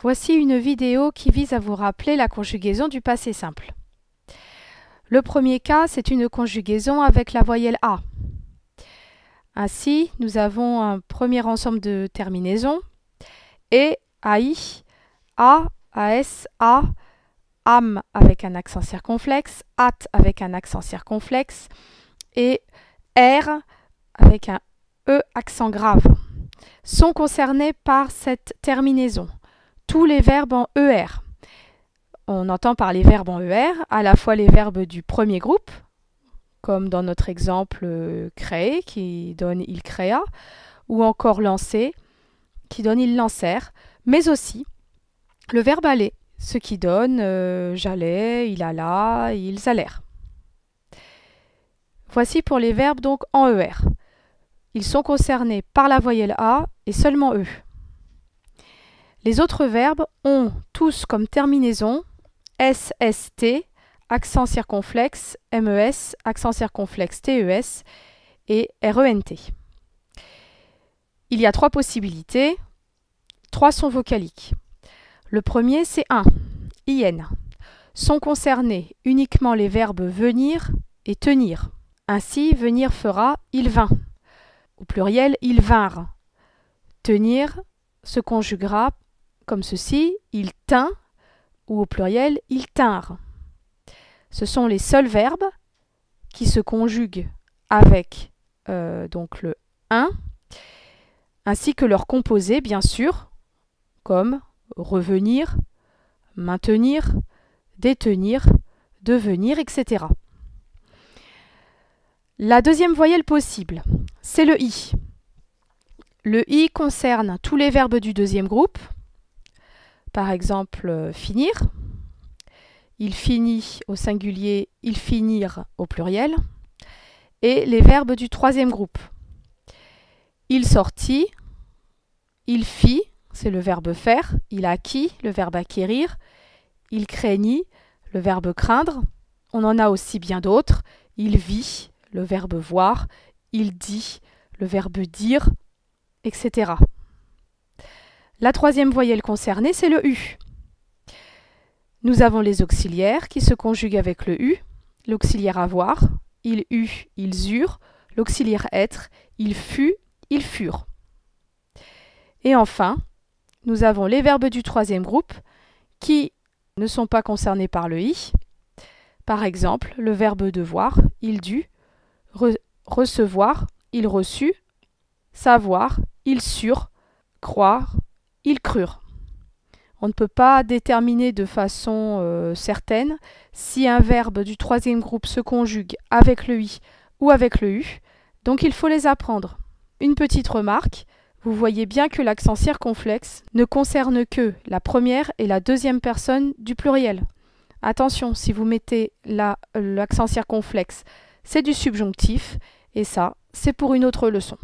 Voici une vidéo qui vise à vous rappeler la conjugaison du passé simple. Le premier cas, c'est une conjugaison avec la voyelle A. Ainsi, nous avons un premier ensemble de terminaisons et, AI, A, AS, A, AM avec un accent circonflexe, AT avec un accent circonflexe et R avec un E accent grave sont concernés par cette terminaison. Tous les verbes en ER. On entend par les verbes en ER à la fois les verbes du premier groupe, comme dans notre exemple créer, qui donne il créa, ou encore lancer, qui donne ils lancèrent, mais aussi le verbe aller, ce qui donne j'allais, il alla, ils allèrent. Voici pour les verbes donc en ER. Ils sont concernés par la voyelle A et seulement eux. Les autres verbes ont tous comme terminaison SST, accent circonflexe, MES, accent circonflexe TES et RENT. Il y a trois possibilités, trois sont vocaliques. Le premier, c'est un, IN. Sont concernés uniquement les verbes venir et tenir. Ainsi, venir fera il vint. Au pluriel, ils vinrent. Tenir se conjuguera comme ceci, il tint, ou au pluriel, ils tinrent. Ce sont les seuls verbes qui se conjuguent avec donc le un, ainsi que leurs composés, bien sûr, comme revenir, maintenir, détenir, devenir, etc. La deuxième voyelle possible, c'est le I. Le I concerne tous les verbes du deuxième groupe. Par exemple, finir. Il finit au singulier, ils finirent au pluriel. Et les verbes du troisième groupe. Il sortit, il fit, c'est le verbe faire. Il acquit, le verbe acquérir. Il craignit, le verbe craindre. On en a aussi bien d'autres. Il vit, le verbe voir. Il dit, le verbe dire, etc. La troisième voyelle concernée, c'est le U. Nous avons les auxiliaires qui se conjuguent avec le U. L'auxiliaire avoir, il eut, ils eurent. L'auxiliaire être, il fut, ils furent. Et enfin, nous avons les verbes du troisième groupe qui ne sont pas concernés par le I. Par exemple, le verbe devoir, il dut. Recevoir, il reçut. Savoir, ils surent. Croire, ils crurent. On ne peut pas déterminer de façon certaine si un verbe du troisième groupe se conjugue avec le I ou avec le U, donc il faut les apprendre. Une petite remarque, vous voyez bien que l'accent circonflexe ne concerne que la première et la deuxième personne du pluriel. Attention, si vous mettez l'accent circonflexe, c'est du subjonctif, et ça, c'est pour une autre leçon.